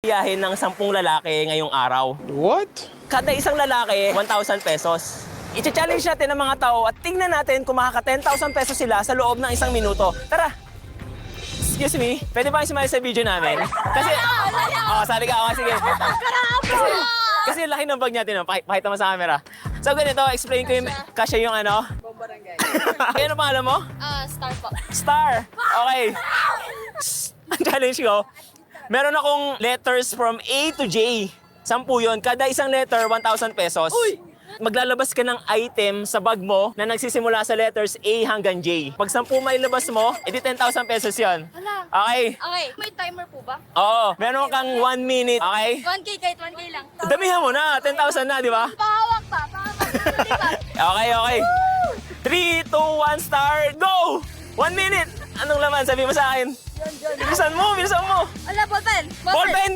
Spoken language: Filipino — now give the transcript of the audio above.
Biyahe ng 10 lalaki ngayong araw. What? Kada isang lalaki, 1,000 pesos. I-challenge natin ang mga tao at tingnan natin kung makaka 10,000 pesos sila sa loob ng 1 minuto. Tara! Excuse me, pwede ba kayo sumali sa video namin? Kasi, sali ka. Sige. Kasi laki ng bag natin, pakita mo sa camera. So ganito, explain ko yung, kasya yung ano? Barangay. Ano pangalan mo? Star po. Star! Okay. Ang challenge ko, meron akong letters from A to J. 10 yun. Kada isang letter, 1,000 pesos. Uy! Maglalabas ka ng item sa bag mo na nagsisimula sa letters A hanggang J. Pag 10 mailabas mo, edi 10,000 pesos yun. Hala. Okay? Okay, may timer po ba? Oo. Meron kang 1 minute. Okay? 1K kahit 1K lang. Damihan mo na. 10,000 na, di ba? Pahawak pa, pahawak. Okay. 3, 2, 1, start, go! 1 minute! Anong laman? Sabi mo sa akin. Bilisan mo! Ala, ballpen. Ballpen!